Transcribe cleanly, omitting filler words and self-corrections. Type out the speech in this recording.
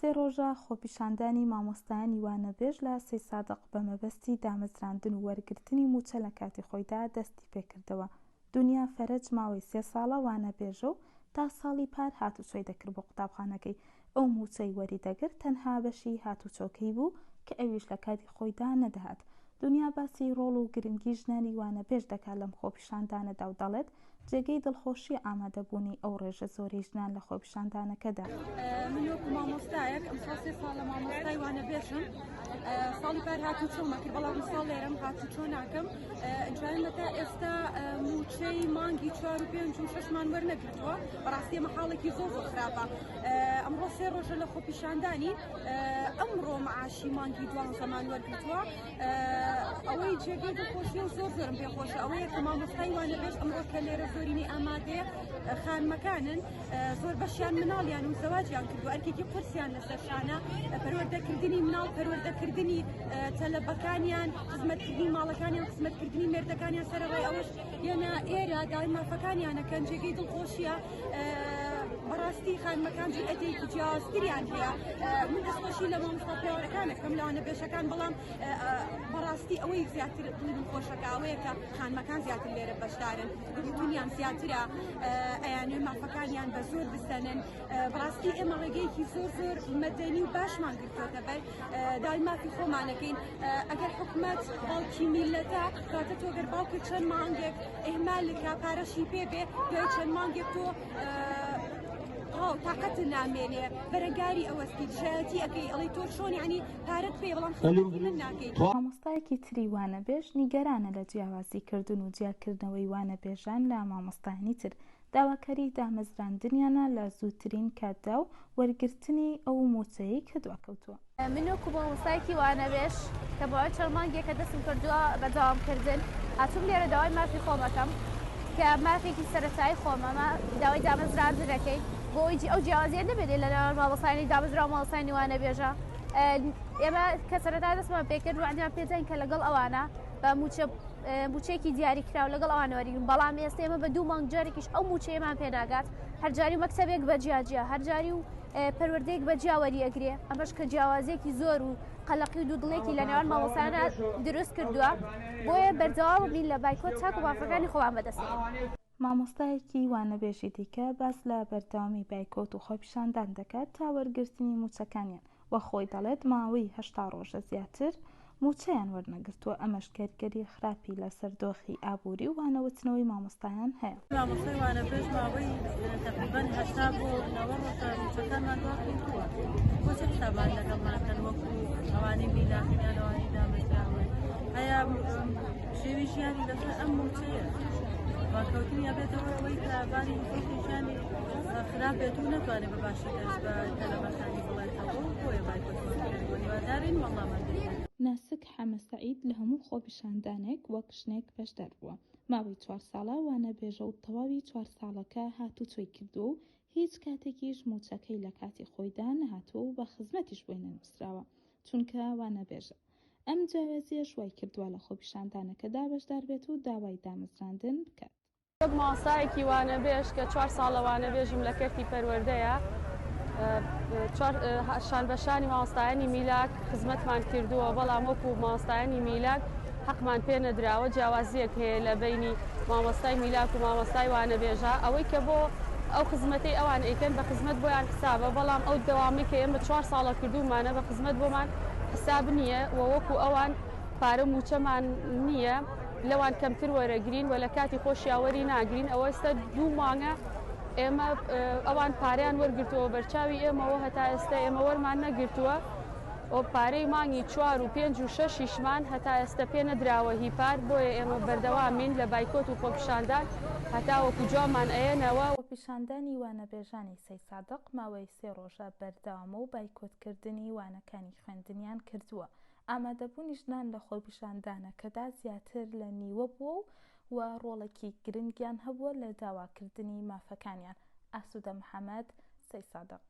سێ ڕۆژە خۆپیشاندانی مامۆستایانی وانەبێژ لە سەی سادق بە مەبەستی دامەزراندن و وەرگرتنی موچە لە کاتی خۆیدا دەستی پێکردەوە. دنیا فەرەج ماوەی 3 ساڵە وانەبێژە و تا ساڵی پار هاتوچۆی دەکرد بۆ قوتابخانەکەی. ئەو موچەی وەریدەگرت تەنها بەشی هاتوچۆکەی بوو کە ئەویش لە کاتی خۆیدا نەدەهات. دنیا باسی ڕۆڵ و گرنگی ژنانی وانەبێژ دەکات لەم خۆپیشاندانەدا و دەڵێت جێگەی دڵخۆشی ئامادەبوونی ئەو ڕێژە زۆرەی ژنان لە خۆپیشاندانەکەدا. من وەکو مامۆستایەک ئەم ساڵ 3 ساڵە مامۆستای وانەبێژم. ساڵی پار هاتوچۆمە کرد، بەڵام ساڵ لێرەم هاتوچۆ ناکەم. ئەنجام تا ئێستا موچەی مانگی 4 و 5 و 6مان وەرنەگرتووە. بەڕاستی ئەمە حاڵێکی زۆر خراپە. ئەمڕۆ 3 ڕۆژە لە خۆپیشاندانی، ئەمڕۆ مەعاشی مانگی 12مان وەرگرتووە. ئەوەی جێگەی دڵخۆشی و زۆرم پێخۆشە ئەوەیە کە مامۆستای وانەبێژ ئەمڕۆ کە لێرە زۆرینەی ئامادەیە خانمەکانن، زۆر بەشیان مناڵیان و زەواجیان کردو، ئەرکێکی قورسیان لەسەر شانە، پەروەردەکردنی مناڵ، پەروەردەکردنی تەلەبەکانیان، خزمەتکردنی ماڵەکانیان، خزمەتکردنی مێردەکانیان. سەرەڕای ئەوەش یانە ئێرە داوای مافەکانیانەکەن، جێگەی دڵخۆشیە. بەڕاستی خانمەکان جرئەتێکی جیاوازتریان هەیە. من دەستخۆشی لە مامۆستا پیاوەکانەکەم لە وانەبێژەکان، بەڵام بەڕاستی ئەوەی زیاتر دڵی من خۆشەکە ئەوەیە کە خانمەکان زیاتر لێرە بەشدارن، دڵتونیان زیاترە، ئەیانوێ مافەکانیان بە زۆر بسەنن. بەڕاستی ئێمە ڕێگەیەکی زۆر مەدەنی و باشمان گرتوۆتە بەر داوای مافی خۆمانەکەین. ئەگەر حکومەت باڵکی میلەتە کاتە تۆ گەر باوکت چەند مانگێک ئێهمالکە پارەشی پێبێ، دوای چەند مانگێک تۆ تااقەت نامێنێ، بەرەگاری ئەوەستی شایەتی ئەەکەی ئەڵی تۆ چۆن عنی پارەت پێ، بەڵام خەڵکی من ناکەیت. مامۆستایەکی تری وانەبێژ نیگەرانە لە جیاوازیکردن و جیاکردنەوەی وانەبێژان لە مامۆستایانی تر. داواکاری دامەزراندنیانە لە زووترین کاتدا و وەرگرتنی ئەو موچەیە کە دواکەوتووە. من وەکو مامۆستایەکی وانەبێژ کە بەوای چەند مانگێکە دەستم کردووە بەداوامکردن، هاتووم لێرە داوای مافی خۆمەکەم کە مافێکی سەرەتایی خۆمەمە داوای دامەزراندنەکەی بۆ ئەوی ئەو جیاوازیە نەبێت لە نێوان مامۆستایانی دامەزرا و مامۆستایانی وانەبێژە. ئێمە کە سەرەتا دەستمان پێکرد و ئەنجام پێداین کە لەگەڵ ئەوانە بە موچەیەکی دیاریکراو لەگەڵ ئەوانە وەرگین، بەڵام ئێستا ئێمە بە 2 مانگ جارێکیش ئەو موچەیەمان پێناگات، هەرجاری و مەکتەبێک بە جیاجیا، هەرجاری و پەروەردەیەک بە جیا وەریەگرێ. ئەمەش کە جیاوازیەکی زۆر و قەلەقی و دوودڵێکی لە نێوان مامۆستایانە دروست کردووە، بۆیە بەردەوام بین لە بایکۆت تاکو مافەکانی خۆمان بەدەستێن. مامۆستایەکی وانەبێژی دیکە باس لە بەردەوامی بایکۆت و خۆپیشاندان دەکات تا وەرگرتنی موچەکانیان، وە خۆی دەڵێت ماوەی 8 ڕۆژە زیاتر موچەیان وەرنەگرتووە. ئەمەش کەرگەری خراپی لەسەر دۆخی ئابووری و وانەوتنەوەی مامۆستایان هەیە. مامۆستای وانەبێژ ماوەی تقریباً 80 بۆ 90 ڕۆژە موچەکانمان دواکەوتووە. بۆ چه حسابان لەگەڵمانەکەن وەکو ئەوانەی میلاخینیان ئەوانەی دامەزراون؟ ئایا شێوی ژیانی لەسەر ئەم موچەیە واکەوتنی ئەبێتەوە ئەوەی کە باری ژیانی خراپ بێت و نەتوانێت بە باشی دەست بە تەلەبەکانی بڵێتەوە، بۆیە بایکۆتکردن بۆ هیوادارین وەڵامان دێت. ناسک حەمە سەعید لە هەموو خۆپیشاندانێک وەک ژنێک بەشدار بووە. ماوەی 4 ساڵە وانەبێژە و تەواوی 4 ساڵەکە هاتوچۆی کردووە و هیچ کاتێکیش موچەکەی لە کاتی خۆیدا نەهاتووە و بە خزمەتیش بۆی نەنووسراوە، چونکە وانەبێژە. ئەم جیاوازیەش وای کردووە لە خۆپیشاندانەکەدا بەشدار بێت و داوای دامەزراندن بکات. وەک مامۆستایەکی وانەبێژ کە 4 ساڵە وانەبێژم لە کەرتی پەروەردەیە، شانبەشانی مامۆستایانی میلاک خزمەتمان کردووە، بەڵام وەکو مامۆستایانی میلاک حەقمان پێ نەدراوە. جیاوازیەک هەیە لە بینی مامۆستای میلاک و مامۆستای وانەبێژە، ئەوەی کە بۆ ئەو خزمەتەی ئەوان ئەیکەن بە خزمەت بۆیان حسابە، بەڵام ئەو دەوامی کە ئێمە 4 ساڵە کردومانە بە خزمەت بۆمان حساب نییە و وەکو ئەوان پارە موچەمان نییە لەوان کەمتر وەرەگرین و لە کاتی خۆشیاوەری ناگرین. ئەوە ئێستا 2 مانگە ئێمە ئەوان پارەیان وەرگرتووە بەرچاوی ئێمەوە، هەتا ئێستا ئێمە وەرمان نەگرتووە و پارەی مانگی 4 و 5 و 6مان هەتا ئێستا پێ نەدراوە هیپار. بۆیە ئێمە بەردەوامین لە بایکۆت و خۆپیشاندان هەتا وەکو جۆمان ئەیەنەوە. خۆپیشاندانی وانەبێژانی سەی سادق ماوەی 3 ڕۆژە بەردەوامە و بایکۆتکردنی وانەکانی خوێندنیان کردووە. ئامادەبوونی ژنان لە خۆپیشاندانەکەدا زیاتر لە نیوە بووە و ڕۆڵێکی گرنگیان هەبووە لە داواکردنی مافەکانیان. ئاسوودە محەممەد، سەی سادق.